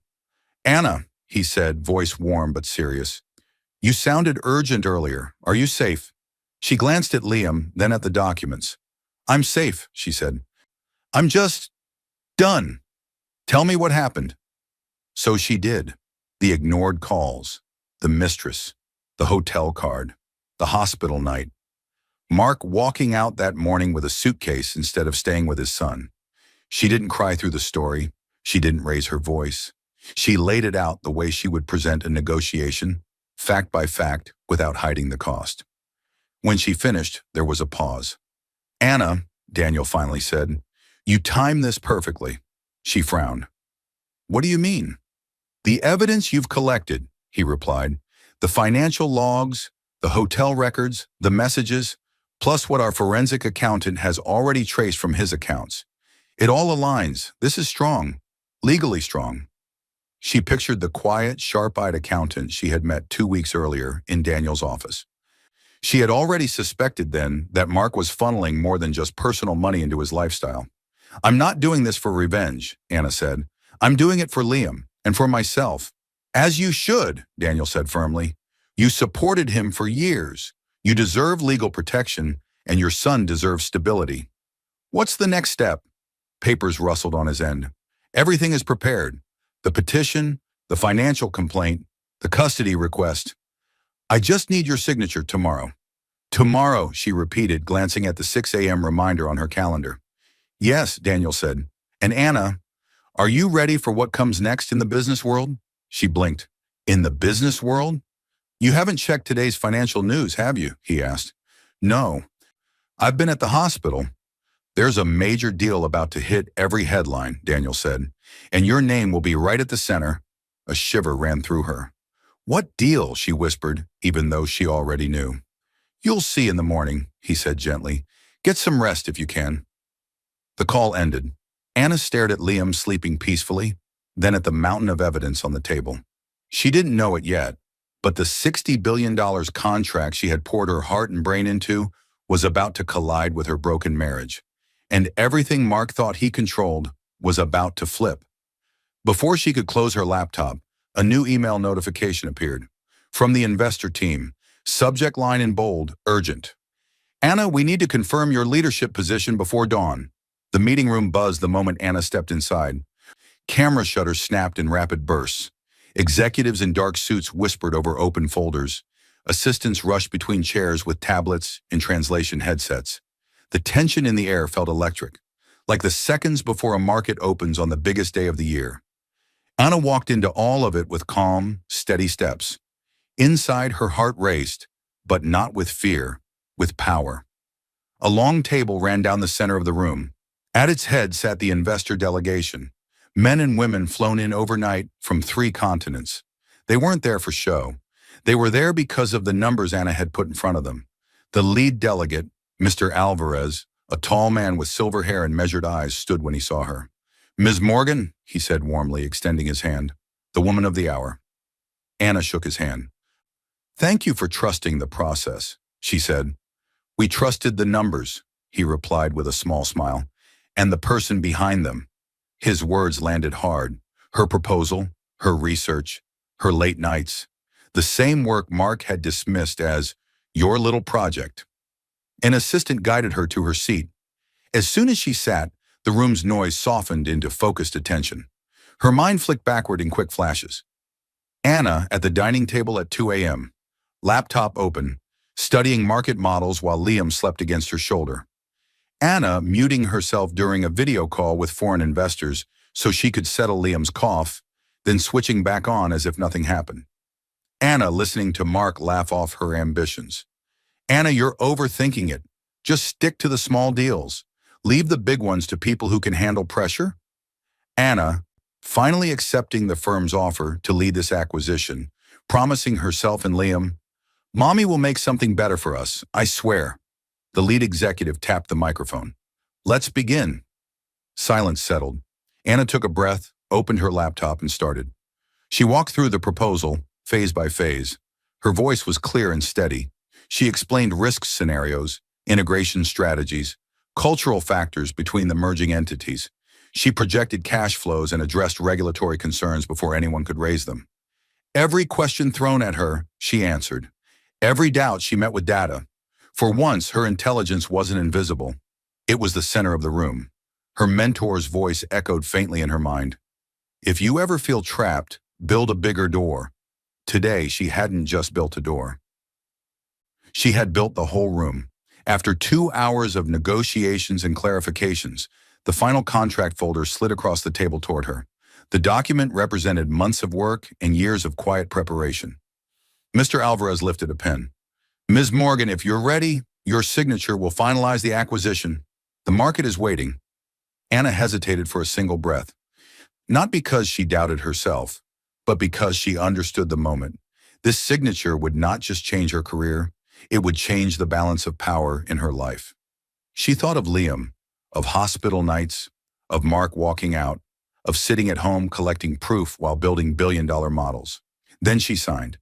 "Anna," he said, voice warm but serious. "You sounded urgent earlier. Are you safe?" She glanced at Liam, then at the documents. "I'm safe," she said. "I'm just done. Tell me what happened." So she did. The ignored calls, the mistress, the hotel card, the hospital night. Mark walking out that morning with a suitcase instead of staying with his son. She didn't cry through the story. She didn't raise her voice. She laid it out the way she would present a negotiation, fact by fact, without hiding the cost. When she finished, there was a pause. "Anna," Daniel finally said, "you timed this perfectly." She frowned. "What do you mean?" "The evidence you've collected," he replied. "The financial logs, the hotel records, the messages, plus what our forensic accountant has already traced from his accounts. It all aligns. This is strong, legally strong." She pictured the quiet, sharp-eyed accountant she had met 2 weeks earlier in Daniel's office. She had already suspected then that Mark was funneling more than just personal money into his lifestyle. "I'm not doing this for revenge," Anna said. "I'm doing it for Liam and for myself." "As you should," Daniel said firmly. You supported him for years. You deserve legal protection, and your son deserves stability. What's the next step? Papers rustled on his end. Everything is prepared. The petition, the financial complaint, the custody request. I just need your signature tomorrow. Tomorrow, she repeated, glancing at the 6 a.m. reminder on her calendar. Yes, Daniel said. And Anna, are you ready for what comes next in the business world? She blinked. In the business world? You haven't checked today's financial news, have you? He asked. No. I've been at the hospital. There's a major deal about to hit every headline, Daniel said, and your name will be right at the center. A shiver ran through her. What deal? She whispered, even though she already knew. You'll see in the morning, he said gently. Get some rest if you can. The call ended. Anna stared at Liam sleeping peacefully, then at the mountain of evidence on the table. She didn't know it yet, but the $60 billion contract she had poured her heart and brain into was about to collide with her broken marriage. And everything Mark thought he controlled was about to flip. Before she could close her laptop, a new email notification appeared. From the investor team, subject line in bold, urgent. Anna, we need to confirm your leadership position before dawn. The meeting room buzzed the moment Anna stepped inside. Camera shutters snapped in rapid bursts. Executives in dark suits whispered over open folders. Assistants rushed between chairs with tablets and translation headsets. The tension in the air felt electric, like the seconds before a market opens on the biggest day of the year. Anna walked into all of it with calm, steady steps. Inside, her heart raced, but not with fear, with power. A long table ran down the center of the room. At its head sat the investor delegation, men and women flown in overnight from 3 continents. They weren't there for show. They were there because of the numbers Anna had put in front of them. The lead delegate, Mr. Alvarez, a tall man with silver hair and measured eyes, stood when he saw her. Ms. Morgan, he said warmly, extending his hand. The woman of the hour. Anna shook his hand. Thank you for trusting the process, she said. We trusted the numbers, he replied with a small smile, and the person behind them. His words landed hard. Her proposal, her research, her late nights. The same work Mark had dismissed as your little project. An assistant guided her to her seat. As soon as she sat, the room's noise softened into focused attention. Her mind flicked backward in quick flashes. Anna at the dining table at 2 a.m., laptop open, studying market models while Liam slept against her shoulder. Anna muting herself during a video call with foreign investors so she could settle Liam's cough, then switching back on as if nothing happened. Anna listening to Mark laugh off her ambitions. Anna, you're overthinking it. Just stick to the small deals. Leave the big ones to people who can handle pressure. Anna, finally accepting the firm's offer to lead this acquisition, promising herself and Liam, Mommy will make something better for us, I swear. The lead executive tapped the microphone. Let's begin. Silence settled. Anna took a breath, opened her laptop, and started. She walked through the proposal, phase by phase. Her voice was clear and steady. She explained risk scenarios, integration strategies, cultural factors between the merging entities. She projected cash flows and addressed regulatory concerns before anyone could raise them. Every question thrown at her, she answered. Every doubt she met with data. For once, her intelligence wasn't invisible. It was the center of the room. Her mentor's voice echoed faintly in her mind. If you ever feel trapped, build a bigger door. Today, she hadn't just built a door. She had built the whole room. After 2 hours of negotiations and clarifications, the final contract folder slid across the table toward her. The document represented months of work and years of quiet preparation. Mr. Alvarez lifted a pen. Ms. Morgan, if you're ready, your signature will finalize the acquisition. The market is waiting. Anna hesitated for a single breath. Not because she doubted herself, but because she understood the moment. This signature would not just change her career, it would change the balance of power in her life. She thought of Liam, of hospital nights, of Mark walking out, of sitting at home collecting proof while building billion-dollar models. Then she signed.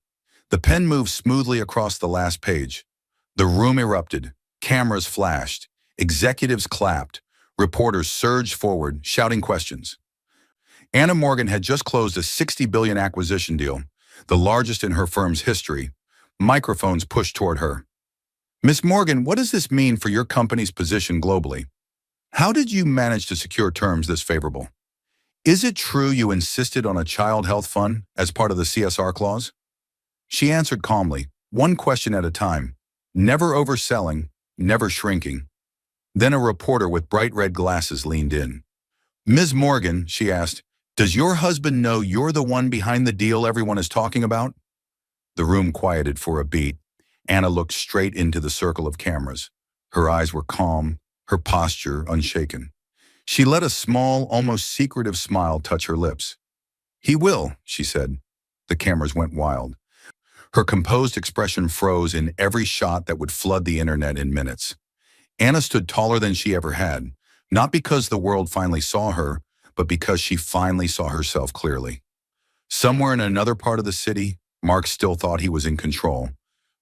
The pen moved smoothly across the last page. The room erupted, cameras flashed, executives clapped, reporters surged forward, shouting questions. Anna Morgan had just closed a $60 billion acquisition deal, the largest in her firm's history, Microphones pushed toward her. Miss Morgan, what does this mean for your company's position globally? How did you manage to secure terms this favorable? Is it true you insisted on a child health fund as part of the CSR clause? She answered calmly, one question at a time, never overselling, never shrinking. Then a reporter with bright red glasses leaned in. Ms. Morgan, she asked, does your husband know you're the one behind the deal everyone is talking about? The room quieted for a beat. Anna looked straight into the circle of cameras. Her eyes were calm, her posture unshaken. She let a small, almost secretive smile touch her lips. He will, she said. The cameras went wild. Her composed expression froze in every shot that would flood the internet in minutes. Anna stood taller than she ever had, not because the world finally saw her, but because she finally saw herself clearly. Somewhere in another part of the city, Mark still thought he was in control,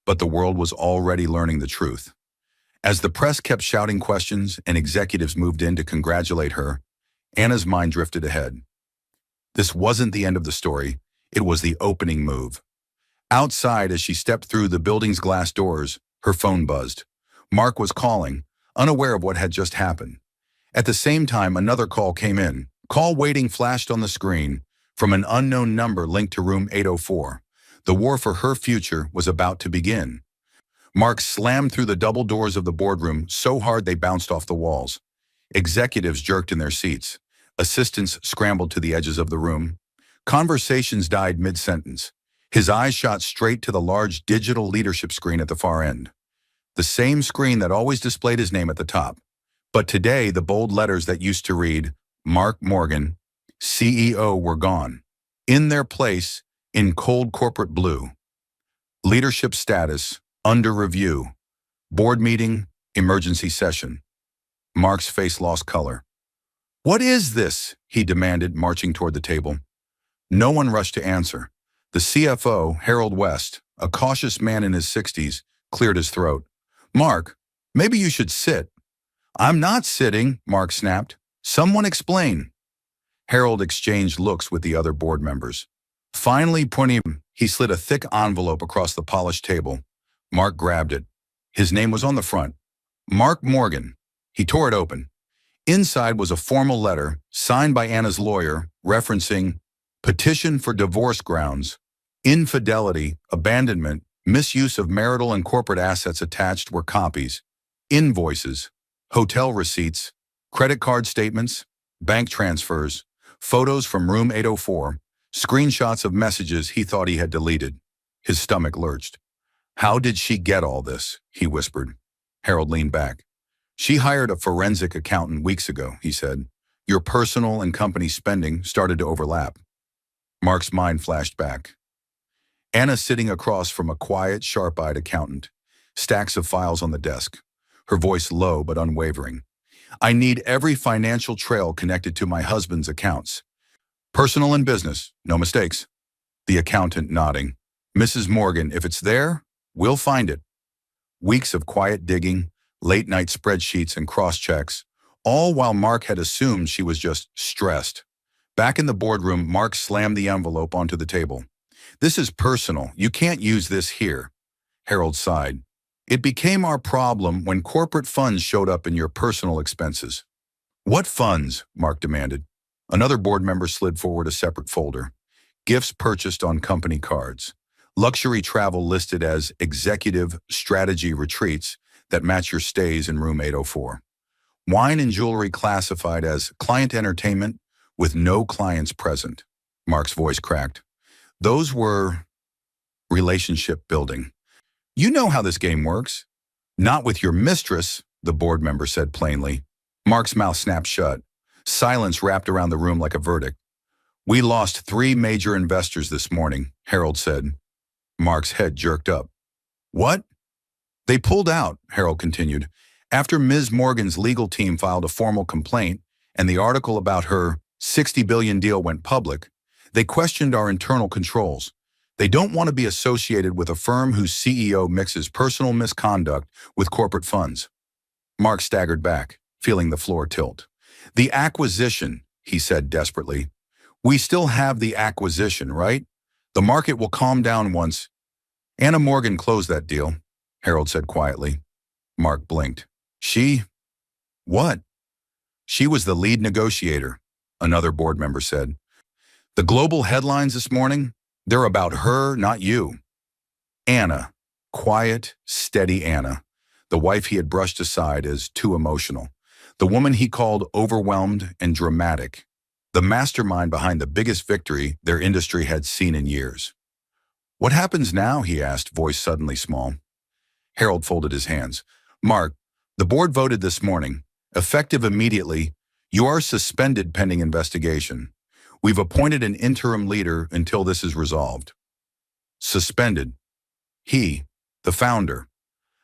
but the world was already learning the truth. As the press kept shouting questions and executives moved in to congratulate her, Anna's mind drifted ahead. This wasn't the end of the story, it was the opening move. Outside, as she stepped through the building's glass doors, her phone buzzed. Mark was calling, unaware of what had just happened. At the same time, another call came in. Call waiting flashed on the screen from an unknown number linked to room 804. The war for her future was about to begin. Mark slammed through the double doors of the boardroom so hard they bounced off the walls. Executives jerked in their seats. Assistants scrambled to the edges of the room. Conversations died mid-sentence. His eyes shot straight to the large digital leadership screen at the far end. The same screen that always displayed his name at the top. But today, the bold letters that used to read, Mark Morgan, CEO, were gone. In their place, in cold corporate blue, leadership status, under review, board meeting, emergency session. Mark's face lost color. What is this? He demanded, marching toward the table. No one rushed to answer. The CFO, Harold West, a cautious man in his 60s, cleared his throat. Mark, maybe you should sit. I'm not sitting, Mark snapped. Someone explain. Harold exchanged looks with the other board members. Finally pointing, he slid a thick envelope across the polished table. Mark grabbed it. His name was on the front. Mark Morgan. He tore it open. Inside was a formal letter, signed by Anna's lawyer, referencing petition for divorce grounds, infidelity, abandonment, misuse of marital and corporate assets. Attached were copies, invoices, hotel receipts, credit card statements, bank transfers, photos from room 804, screenshots of messages he thought he had deleted. His stomach lurched. How did she get all this? He whispered. Harold leaned back. She hired a forensic accountant weeks ago, he said. Your personal and company spending started to overlap. Mark's mind flashed back. Anna sitting across from a quiet, sharp-eyed accountant. Stacks of files on the desk. Her voice low but unwavering. I need every financial trail connected to my husband's accounts. Personal and business, no mistakes. The accountant nodding. Mrs. Morgan, if it's there, we'll find it. Weeks of quiet digging, late-night spreadsheets and cross-checks, all while Mark had assumed she was just stressed. Back in the boardroom, Mark slammed the envelope onto the table. This is personal. You can't use this here. Harold sighed. It became our problem when corporate funds showed up in your personal expenses. What funds? Mark demanded. Another board member slid forward a separate folder. Gifts purchased on company cards. Luxury travel listed as executive strategy retreats that match your stays in room 804. Wine and jewelry classified as client entertainment with no clients present. Mark's voice cracked. Those were relationship building. You know how this game works. Not with your mistress, the board member said plainly. Mark's mouth snapped shut. Silence wrapped around the room like a verdict. We lost 3 major investors this morning, Harold said. Mark's head jerked up. What? They pulled out, Harold continued, after Ms. Morgan's legal team filed a formal complaint and the article about her $60 billion deal went public. They questioned our internal controls. They don't want to be associated with a firm whose CEO mixes personal misconduct with corporate funds. Mark staggered back, feeling the floor tilt. The acquisition, he said desperately. We still have the acquisition, right? The market will calm down once. Anna Morgan closed that deal, Harold said quietly. Mark blinked. She? What? She was the lead negotiator, another board member said. The global headlines this morning, they're about her, not you. Anna, quiet, steady Anna, the wife he had brushed aside as too emotional, the woman he called overwhelmed and dramatic, the mastermind behind the biggest victory their industry had seen in years. What happens now? He asked, voice suddenly small. Harold folded his hands. Mark, the board voted this morning, effective immediately. You are suspended pending investigation. We've appointed an interim leader until this is resolved. Suspended. He, the founder,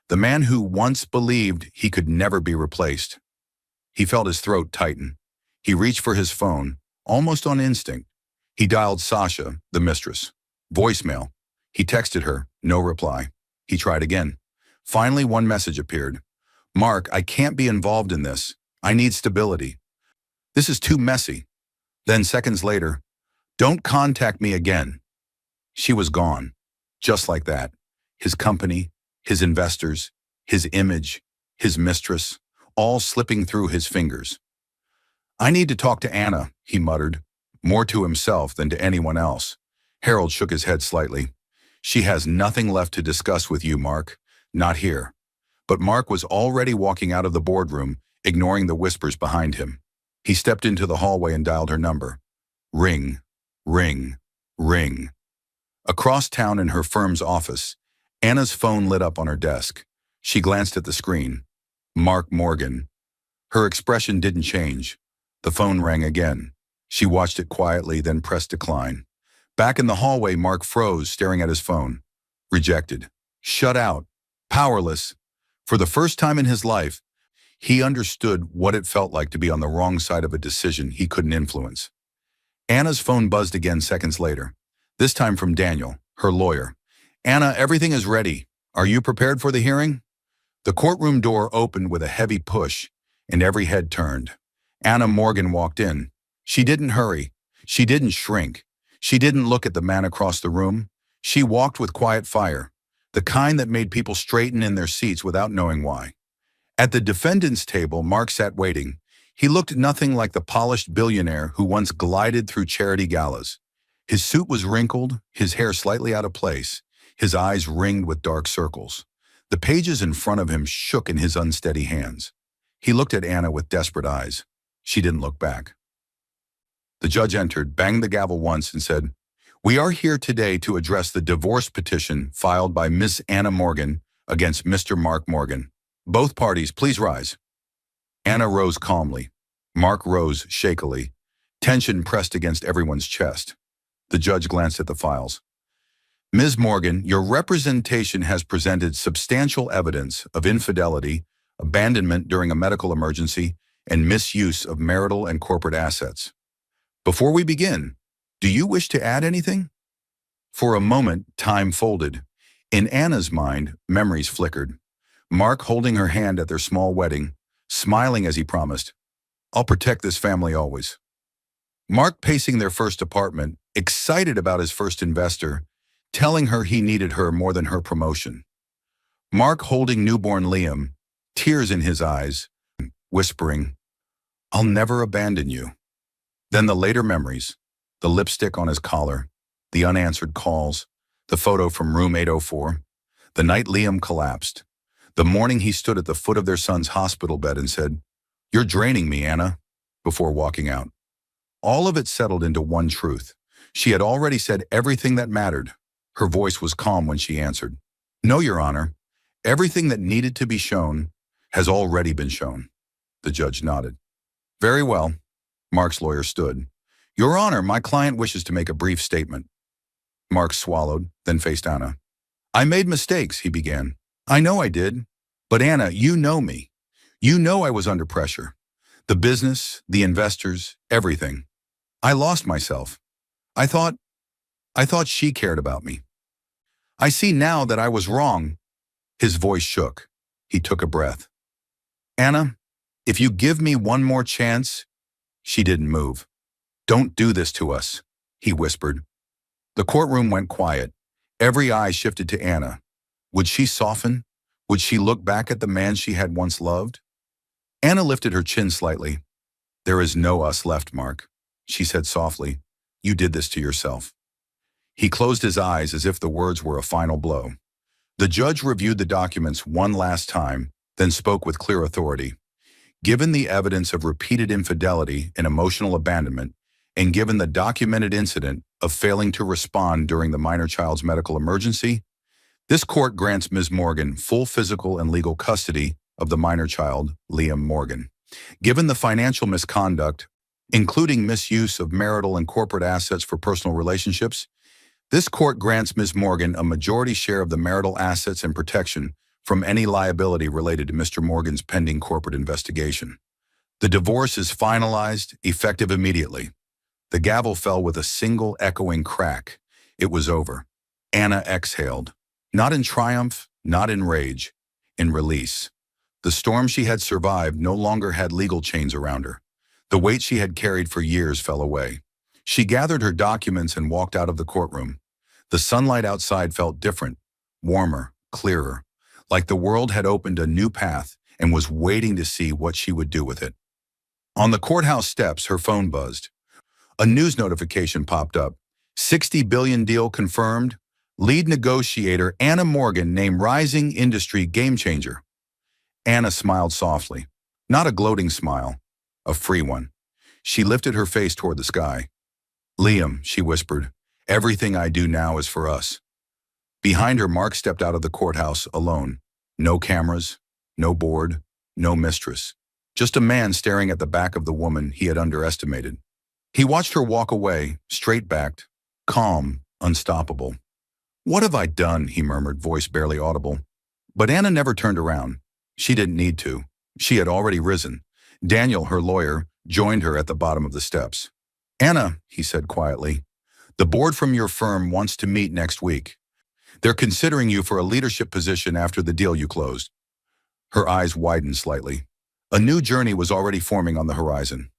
the man who once believed he could never be replaced. He felt his throat tighten. He reached for his phone, almost on instinct. He dialed Sasha, the mistress. Voicemail. He texted her, no reply. He tried again. Finally, one message appeared. Mark, I can't be involved in this. I need stability. This is too messy. Then seconds later, don't contact me again. She was gone. Just like that. His company, his investors, his image, his mistress, all slipping through his fingers. I need to talk to Anna, he muttered, more to himself than to anyone else. Harold shook his head slightly. She has nothing left to discuss with you, Mark. Not here. But Mark was already walking out of the boardroom, ignoring the whispers behind him. He stepped into the hallway and dialed her number. Ring, ring, ring. Across town in her firm's office, Anna's phone lit up on her desk. She glanced at the screen. Mark Morgan. Her expression didn't change. The phone rang again. She watched it quietly, then pressed decline. Back in the hallway, Mark froze, staring at his phone. Rejected. Shut out. Powerless. For the first time in his life, he understood what it felt like to be on the wrong side of a decision he couldn't influence. Anna's phone buzzed again seconds later, this time from Daniel, her lawyer. Anna, everything is ready. Are you prepared for the hearing? The courtroom door opened with a heavy push, and every head turned. Anna Morgan walked in. She didn't hurry. She didn't shrink. She didn't look at the man across the room. She walked with quiet fire, the kind that made people straighten in their seats without knowing why. At the defendant's table, Mark sat waiting. He looked nothing like the polished billionaire who once glided through charity galas. His suit was wrinkled, his hair slightly out of place, his eyes ringed with dark circles. The pages in front of him shook in his unsteady hands. He looked at Anna with desperate eyes. She didn't look back. The judge entered, banged the gavel once, and said, We are here today to address the divorce petition filed by Miss Anna Morgan against Mr. Mark Morgan. Both parties, please rise. Anna rose calmly. Mark rose shakily. Tension pressed against everyone's chest. The judge glanced at the files. Ms. Morgan, your representation has presented substantial evidence of infidelity, abandonment during a medical emergency, and misuse of marital and corporate assets. Before we begin, do you wish to add anything? For a moment, time folded. In Anna's mind, memories flickered. Mark holding her hand at their small wedding, smiling as he promised, I'll protect this family always. Mark pacing their first apartment, excited about his first investor, telling her he needed her more than her promotion. Mark holding newborn Liam, tears in his eyes, whispering, I'll never abandon you. Then the later memories, the lipstick on his collar, the unanswered calls, the photo from room 804, the night Liam collapsed, the morning he stood at the foot of their son's hospital bed and said, You're draining me, Anna, before walking out. All of it settled into one truth. She had already said everything that mattered. Her voice was calm when she answered, No, Your Honor. Everything that needed to be shown has already been shown. The judge nodded. Very well. Mark's lawyer stood. Your Honor, my client wishes to make a brief statement. Mark swallowed, then faced Anna. I made mistakes, he began. I know I did. But Anna, you know me. You know I was under pressure. The business, the investors, everything. I lost myself. I thought she cared about me. I see now that I was wrong. His voice shook. He took a breath. Anna, if you give me one more chance. She didn't move. Don't do this to us, he whispered. The courtroom went quiet. Every eye shifted to Anna. Would she soften? Would she look back at the man she had once loved? Anna lifted her chin slightly. "There is no us left, Mark," she said softly. "You did this to yourself." He closed his eyes as if the words were a final blow. The judge reviewed the documents one last time, then spoke with clear authority. Given the evidence of repeated infidelity and emotional abandonment, and given the documented incident of failing to respond during the minor child's medical emergency, this court grants Ms. Morgan full physical and legal custody of the minor child, Liam Morgan. Given the financial misconduct, including misuse of marital and corporate assets for personal relationships, this court grants Ms. Morgan a majority share of the marital assets and protection from any liability related to Mr. Morgan's pending corporate investigation. The divorce is finalized, effective immediately. The gavel fell with a single echoing crack. It was over. Anna exhaled. Not in triumph, not in rage, in release. The storm she had survived no longer had legal chains around her. The weight she had carried for years fell away. She gathered her documents and walked out of the courtroom. The sunlight outside felt different, warmer, clearer, like the world had opened a new path and was waiting to see what she would do with it. On the courthouse steps, her phone buzzed. A news notification popped up. $60 billion deal confirmed. Lead negotiator Anna Morgan named rising industry game changer. Anna smiled softly. Not a gloating smile, a free one. She lifted her face toward the sky. "Liam," she whispered, "everything I do now is for us." Behind her, Mark stepped out of the courthouse alone. No cameras, no board, no mistress. Just a man staring at the back of the woman he had underestimated. He watched her walk away, straight-backed, calm, unstoppable. "What have I done?" he murmured, voice barely audible. But Anna never turned around. She didn't need to. She had already risen. Daniel, her lawyer, joined her at the bottom of the steps. "Anna," he said quietly, "the board from your firm wants to meet next week. They're considering you for a leadership position after the deal you closed." Her eyes widened slightly. A new journey was already forming on the horizon.